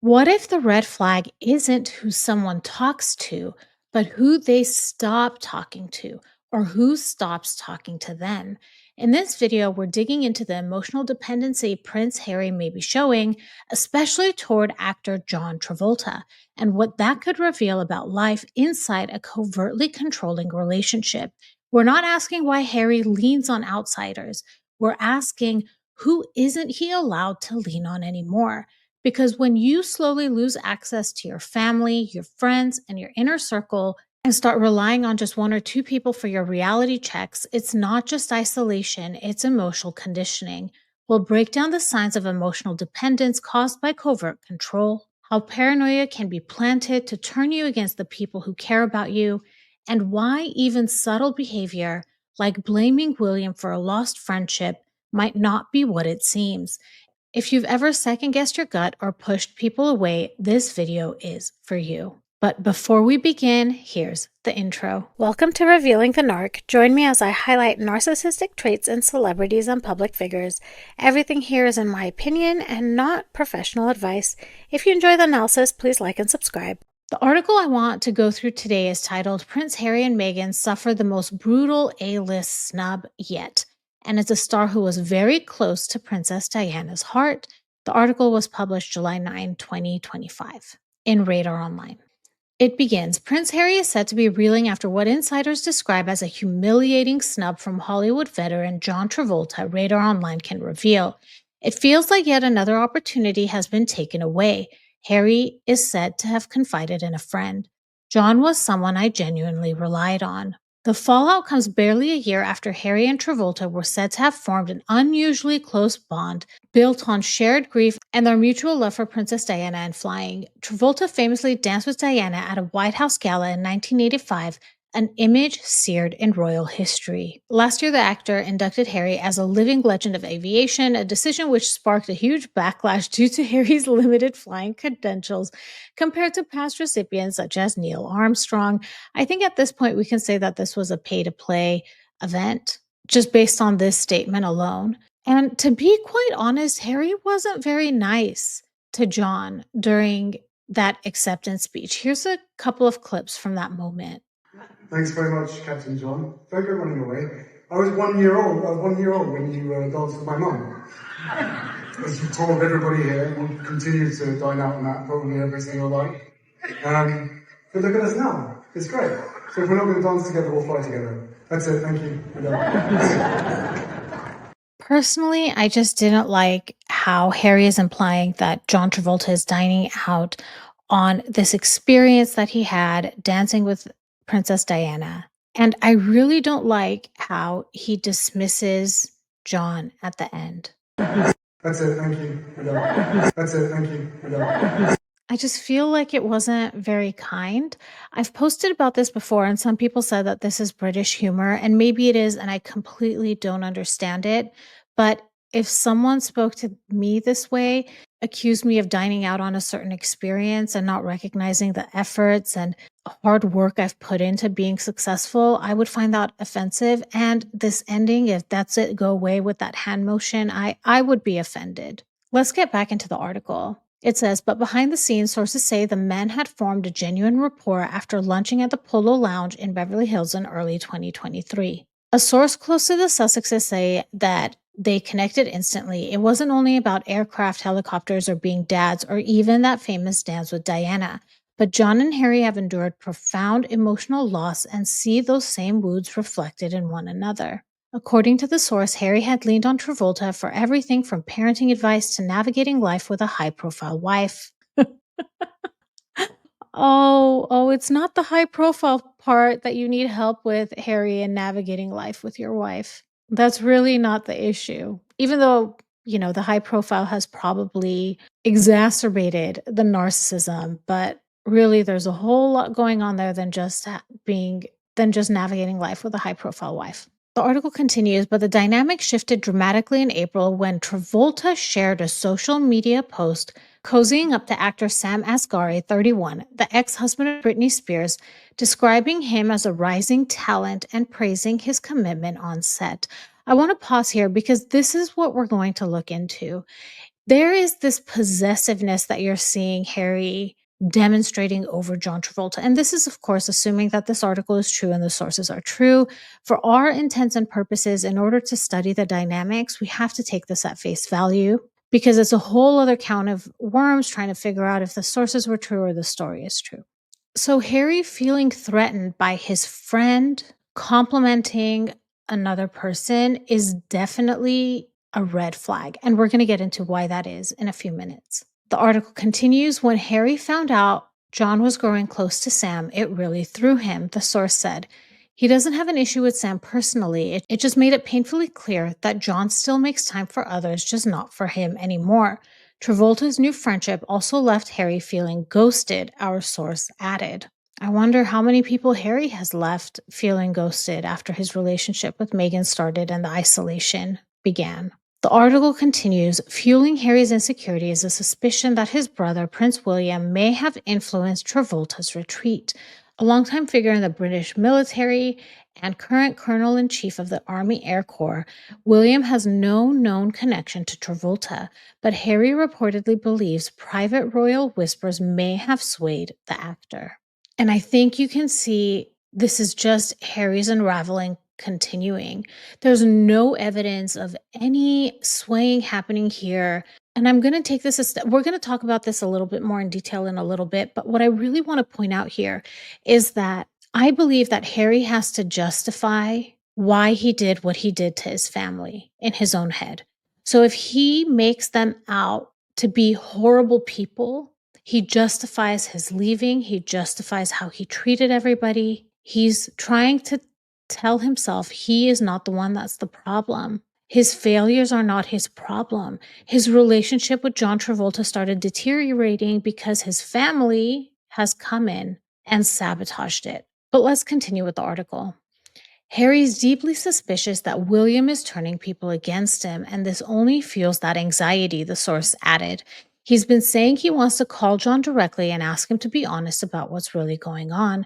What if the red flag isn't who someone talks to, but who they stop talking to or who stops talking to them? In this video, we're digging into the emotional dependency Prince Harry may be showing, especially toward actor John Travolta, and what that could reveal about life inside a covertly controlling relationship. We're not asking why Harry leans on outsiders. We're asking who isn't he allowed to lean on anymore? Because when you slowly lose access to your family, your friends, and your inner circle, and start relying on just one or two people for your reality checks, it's not just isolation, it's emotional conditioning. We'll break down the signs of emotional dependence caused by covert control, how paranoia can be planted to turn you against the people who care about you, and why even subtle behavior, like blaming William for a lost friendship, might not be what it seems. If you've ever second guessed your gut or pushed people away, this video is for you. But before we begin, here's the intro. Welcome to Revealing the Narc. Join me as I highlight narcissistic traits in celebrities and public figures. Everything here is in my opinion and not professional advice. If you enjoy the analysis, please like and subscribe. The article I want to go through today is titled Prince Harry and Meghan Suffer the Most Brutal A-List Snub Yet, and it's a star who was very close to Princess Diana's heart. The article was published July 9, 2025, in Radar Online. It begins. Prince Harry is said to be reeling after what insiders describe as a humiliating snub from Hollywood veteran John Travolta, Radar Online can reveal. It feels like yet another opportunity has been taken away. Harry is said to have confided in a friend. John was someone I genuinely relied on. The fallout comes barely a year after Harry and Travolta were said to have formed an unusually close bond built on shared grief and their mutual love for Princess Diana and flying. Travolta famously danced with Diana at a White House gala in 1985, an image seared in royal history. Last year, the actor inducted Harry as a living legend of aviation, a decision which sparked a huge backlash due to Harry's limited flying credentials compared to past recipients such as Neil Armstrong. I think at this point we can say that this was a pay-to-play event, just based on this statement alone. And to be quite honest, Harry wasn't very nice to John during that acceptance speech. Here's a couple of clips from that moment. Thanks very much, Captain John. Don't go running away. I was 1 year old. I was 1 year old when you danced with my mum. As you told everybody here, we'll continue to dine out on that probably every single night. But look at us now. It's great. So if we're not going to dance together, we'll fly together. That's it. Thank you. Personally, I just didn't like how Harry is implying that John Travolta is dining out on this experience that he had dancing with Princess Diana. And I really don't like how he dismisses John at the end. That's it. Thank you. That's it. Thank you. I just feel like it wasn't very kind. I've posted about this before, and some people said that this is British humor, and maybe it is, and I completely don't understand it. But if someone spoke to me this way, accused me of dining out on a certain experience and not recognizing the efforts and hard work I've put into being successful, I would find that offensive. And this ending, if that's it, go away with that hand motion, I would be offended. Let's get back into the article. It says, but behind the scenes, sources say the men had formed a genuine rapport after lunching at the Polo Lounge in Beverly Hills in early 2023. A source close to the Sussexes say that they connected instantly. It wasn't only about aircraft, helicopters, or being dads, or even that famous dance with Diana. But John and Harry have endured profound emotional loss and see those same wounds reflected in one another. According to the source, Harry had leaned on Travolta for everything from parenting advice to navigating life with a high-profile wife. Oh, it's not the high-profile part that you need help with, Harry, in navigating life with your wife. That's really not the issue. Even though, the high profile has probably exacerbated the narcissism, but really there's a whole lot going on there than just navigating life with a high-profile wife. The article continues, but the dynamic shifted dramatically in April when Travolta shared a social media post cozying up to actor Sam Asghari, 31, the ex-husband of Britney Spears, describing him as a rising talent and praising his commitment on set. I want to pause here because this is what we're going to look into. There is this possessiveness that you're seeing Harry demonstrating over John Travolta. And this is, of course, assuming that this article is true and the sources are true. For our intents and purposes, in order to study the dynamics, we have to take this at face value because it's a whole other count of worms trying to figure out if the sources were true or the story is true. So Harry feeling threatened by his friend complimenting another person is definitely a red flag. And we're going to get into why that is in a few minutes. The article continues. When Harry found out John was growing close to Sam, it really threw him, the source said. He doesn't have an issue with Sam personally. It just made it painfully clear that John still makes time for others, just not for him anymore. Travolta's new friendship also left Harry feeling ghosted, our source added. I wonder how many people Harry has left feeling ghosted after his relationship with Meghan started and the isolation began. The article continues, fueling Harry's insecurity is a suspicion that his brother, Prince William, may have influenced Travolta's retreat. A longtime figure in the British military and current Colonel-in-Chief of the Army Air Corps, William has no known connection to Travolta, but Harry reportedly believes private royal whispers may have swayed the actor. And I think you can see this is just Harry's unraveling continuing. There's no evidence of any swaying happening here. And I'm going to take this a step. We're going to talk about this a little bit more in detail in a little bit. But what I really want to point out here is that I believe that Harry has to justify why he did what he did to his family in his own head. So if he makes them out to be horrible people, he justifies his leaving. He justifies how he treated everybody. He's trying to tell himself he is not the one that's the problem. His failures are not his problem. His relationship with John Travolta started deteriorating because his family has come in and sabotaged it. But let's continue with the article. Harry's deeply suspicious that William is turning people against him, and this only fuels that anxiety, the source added. He's been saying he wants to call John directly and ask him to be honest about what's really going on.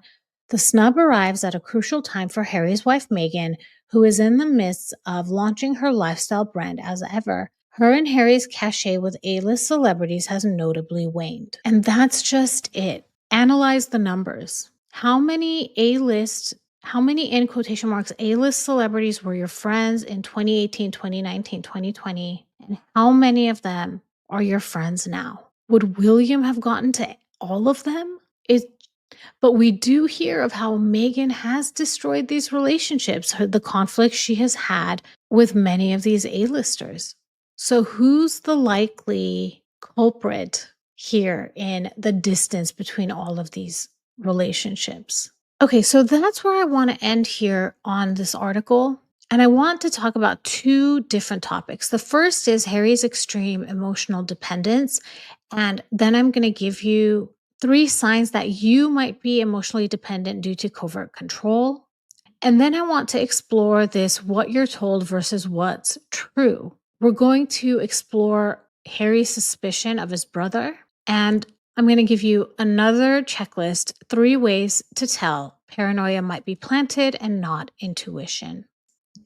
The snub arrives at a crucial time for Harry's wife, Meghan, who is in the midst of launching her lifestyle brand as ever. Her and Harry's cachet with A-list celebrities has notably waned. And that's just it. Analyze the numbers. How many in quotation marks A-list celebrities were your friends in 2018, 2019, 2020? And how many of them are your friends now? Would William have gotten to all of them? But we do hear of how Meghan has destroyed these relationships, the conflict she has had with many of these A-listers. So who's the likely culprit here in the distance between all of these relationships? Okay, so that's where I want to end here on this article. And I want to talk about two different topics. The first is Harry's extreme emotional dependence. And then I'm going to give you 3 signs that you might be emotionally dependent due to covert control. And then I want to explore this what you're told versus what's true. We're going to explore Harry's suspicion of his brother. And I'm going to give you another checklist, 3 ways to tell paranoia might be planted and not intuition.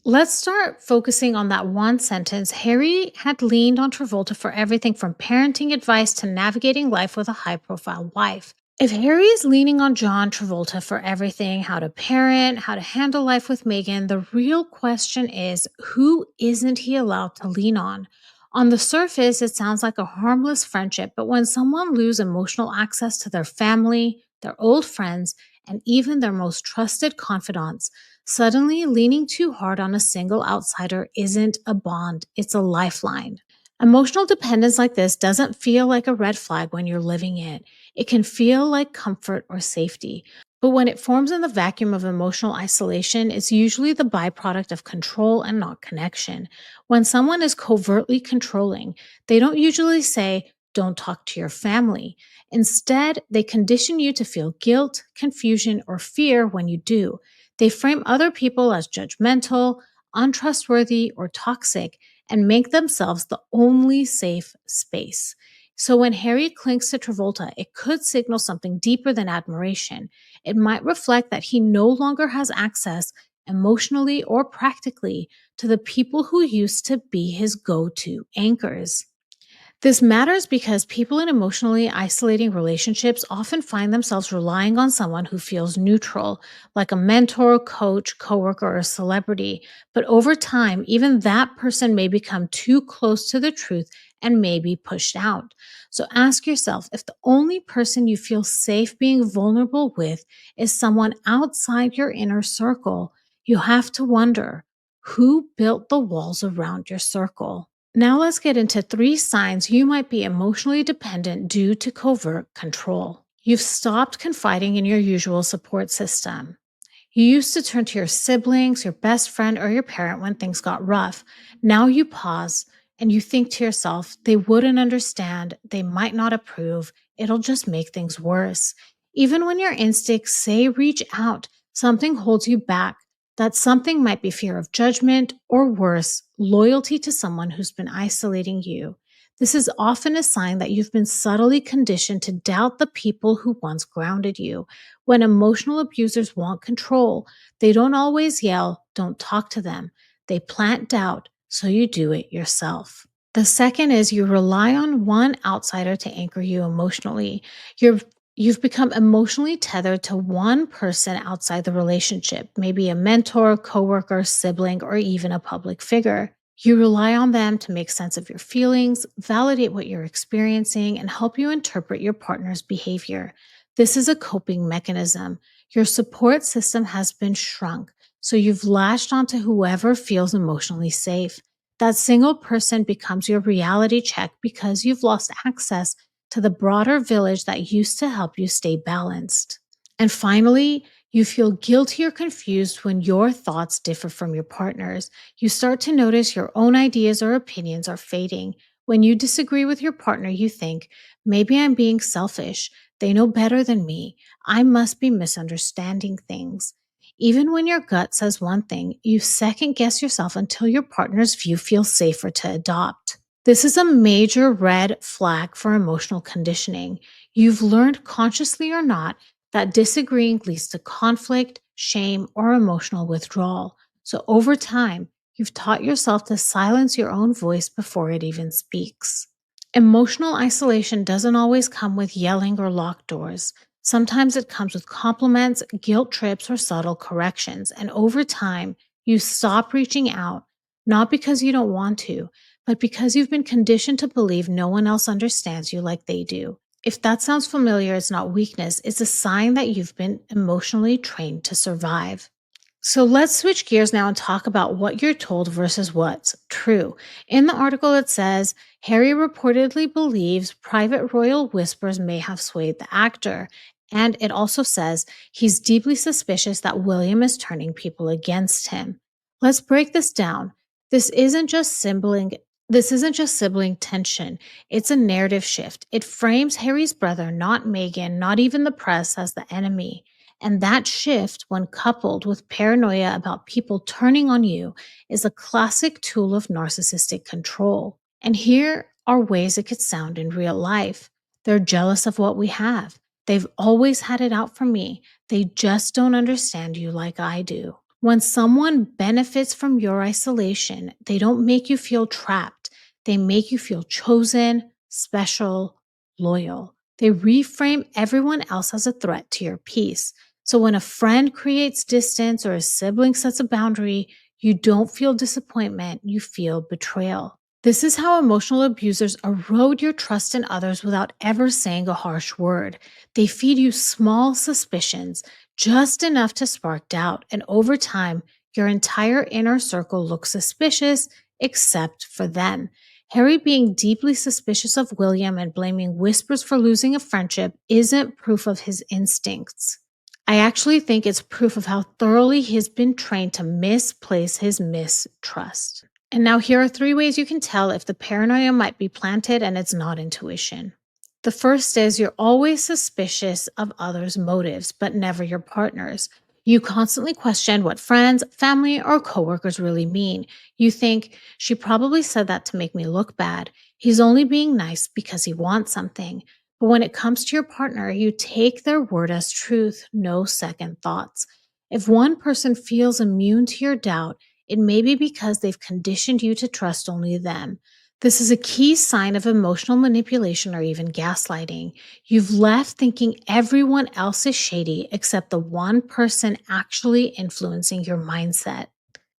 Let's start focusing on that one sentence. Harry had leaned on Travolta for everything from parenting advice to navigating life with a high-profile wife. If Harry is leaning on John Travolta for everything, how to parent, how to handle life with Meghan, the real question is, who isn't he allowed to lean on? On the surface, it sounds like a harmless friendship, but when someone loses emotional access to their family, their old friends, and even their most trusted confidants, suddenly leaning too hard on a single outsider isn't a bond, it's a lifeline. Emotional dependence like this doesn't feel like a red flag when you're living it. It can feel like comfort or safety. But when it forms in the vacuum of emotional isolation, it's usually the byproduct of control and not connection. When someone is covertly controlling, they don't usually say, "Don't talk to your family." Instead, they condition you to feel guilt, confusion, or fear when you do. They frame other people as judgmental, untrustworthy, or toxic and make themselves the only safe space. So when Harry clings to Travolta, it could signal something deeper than admiration. It might reflect that he no longer has access emotionally or practically to the people who used to be his go-to anchors. This matters because people in emotionally isolating relationships often find themselves relying on someone who feels neutral, like a mentor, coach, coworker, or celebrity. But over time, even that person may become too close to the truth and may be pushed out. So ask yourself, if the only person you feel safe being vulnerable with is someone outside your inner circle, you have to wonder, who built the walls around your circle? Now let's get into 3 signs you might be emotionally dependent due to covert control. You've stopped confiding in your usual support system. You used to turn to your siblings, your best friend, or your parent when things got rough. Now you pause and you think to yourself, they wouldn't understand, they might not approve, it'll just make things worse. Even when your instincts say reach out, something holds you back. That something might be fear of judgment, or worse, loyalty to someone who's been isolating you. This is often a sign that you've been subtly conditioned to doubt the people who once grounded you. When emotional abusers want control, they don't always yell, don't talk to them. They plant doubt, so you do it yourself. The second is you rely on one outsider to anchor you emotionally. You're You've become emotionally tethered to one person outside the relationship, maybe a mentor, coworker, sibling, or even a public figure. You rely on them to make sense of your feelings, validate what you're experiencing, and help you interpret your partner's behavior. This is a coping mechanism. Your support system has been shrunk, so you've latched onto whoever feels emotionally safe. That single person becomes your reality check because you've lost access to the broader village that used to help you stay balanced. And finally, you feel guilty or confused when your thoughts differ from your partner's. You start to notice your own ideas or opinions are fading. When you disagree with your partner, you think, maybe I'm being selfish. They know better than me. I must be misunderstanding things. Even when your gut says one thing, you second guess yourself until your partner's view feels safer to adopt. This is a major red flag for emotional conditioning. You've learned, consciously or not, that disagreeing leads to conflict, shame, or emotional withdrawal. So over time, you've taught yourself to silence your own voice before it even speaks. Emotional isolation doesn't always come with yelling or locked doors. Sometimes it comes with compliments, guilt trips, or subtle corrections. And over time, you stop reaching out, not because you don't want to, but because you've been conditioned to believe no one else understands you like they do. If that sounds familiar, it's not weakness, it's a sign that you've been emotionally trained to survive. So let's switch gears now and talk about what you're told versus what's true. In the article, it says Harry reportedly believes private royal whispers may have swayed the actor. And it also says he's deeply suspicious that William is turning people against him. Let's break this down. This isn't just sibling. This isn't just sibling tension. It's a narrative shift. It frames Harry's brother, not Meghan, not even the press, as the enemy. And that shift, when coupled with paranoia about people turning on you, is a classic tool of narcissistic control. And here are ways it could sound in real life. They're jealous of what we have. They've always had it out for me. They just don't understand you like I do. When someone benefits from your isolation, they don't make you feel trapped. They make you feel chosen, special, loyal. They reframe everyone else as a threat to your peace. So when a friend creates distance or a sibling sets a boundary, you don't feel disappointment, you feel betrayal. This is how emotional abusers erode your trust in others without ever saying a harsh word. They feed you small suspicions, just enough to spark doubt, and over time, your entire inner circle looks suspicious except for them. Harry being deeply suspicious of William and blaming whispers for losing a friendship isn't proof of his instincts. I actually think it's proof of how thoroughly he's been trained to misplace his mistrust. And now here are 3 ways you can tell if the paranoia might be planted and it's not intuition. The first is you're always suspicious of others' motives, but never your partner's. You constantly question what friends, family, or coworkers really mean. You think, she probably said that to make me look bad. He's only being nice because he wants something. But when it comes to your partner, you take their word as truth, no second thoughts. If one person feels immune to your doubt, it may be because they've conditioned you to trust only them. This is a key sign of emotional manipulation or even gaslighting. You've left thinking everyone else is shady except the one person actually influencing your mindset.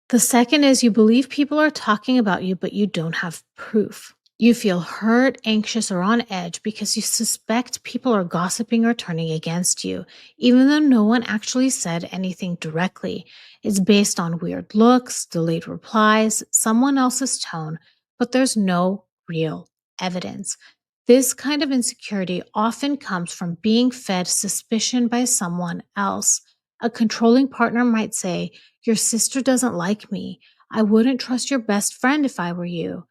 The second is you believe people are talking about you, but you don't have proof. You feel hurt, anxious, or on edge because you suspect people are gossiping or turning against you, even though no one actually said anything directly. It's based on weird looks, delayed replies, someone else's tone, but there's no real evidence. This kind of insecurity often comes from being fed suspicion by someone else. A controlling partner might say, "Your sister doesn't like me. I wouldn't trust your best friend if I were you."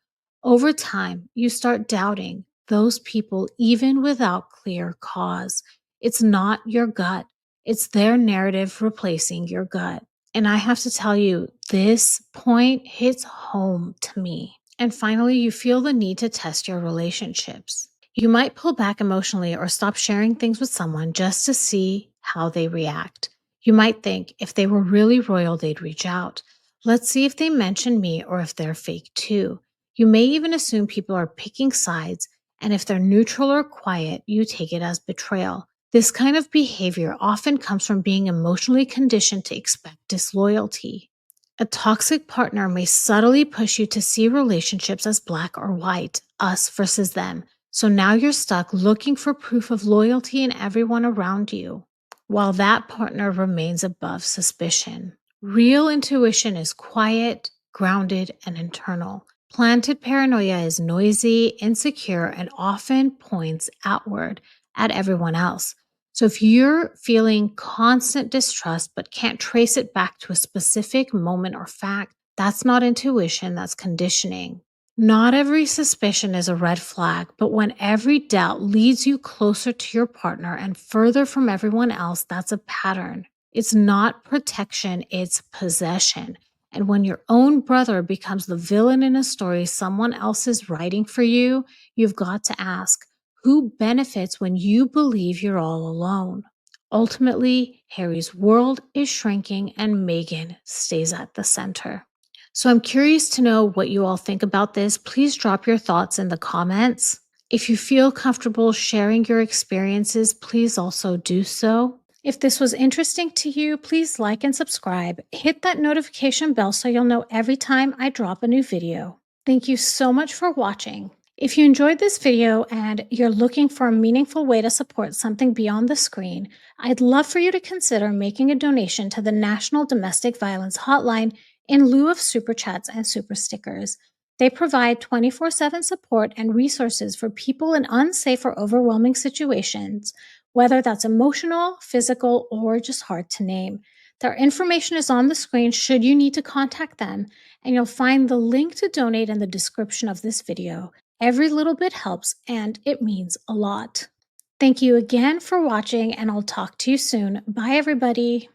Over time, you start doubting those people even without clear cause. It's not your gut, it's their narrative replacing your gut. And I have to tell you, this point hits home to me. And finally, you feel the need to test your relationships. You might pull back emotionally or stop sharing things with someone just to see how they react. You might think if they were really royal, they'd reach out. Let's see if they mention me or if they're fake too. You may even assume people are picking sides, and if they're neutral or quiet, you take it as betrayal. This kind of behavior often comes from being emotionally conditioned to expect disloyalty. A toxic partner may subtly push you to see relationships as black or white, us versus them. So now you're stuck looking for proof of loyalty in everyone around you, while that partner remains above suspicion. Real intuition is quiet, grounded, and internal. Planted paranoia is noisy, insecure, and often points outward at everyone else. So if you're feeling constant distrust but can't trace it back to a specific moment or fact, that's not intuition, that's conditioning. Not every suspicion is a red flag, but when every doubt leads you closer to your partner and further from everyone else, that's a pattern. It's not protection, it's possession. And when your own brother becomes the villain in a story someone else is writing for you, you've got to ask, who benefits when you believe you're all alone? Ultimately, Harry's world is shrinking and Meghan stays at the center. So I'm curious to know what you all think about this. Please drop your thoughts in the comments. If you feel comfortable sharing your experiences, please also do so. If this was interesting to you, please like and subscribe. Hit that notification bell so you'll know every time I drop a new video. Thank you so much for watching. If you enjoyed this video and you're looking for a meaningful way to support something beyond the screen, I'd love for you to consider making a donation to the National Domestic Violence Hotline in lieu of super chats and super stickers. They provide 24/7 support and resources for people in unsafe or overwhelming situations, whether that's emotional, physical, or just hard to name. Their information is on the screen should you need to contact them, and you'll find the link to donate in the description of this video. Every little bit helps, and it means a lot. Thank you again for watching, and I'll talk to you soon. Bye, everybody.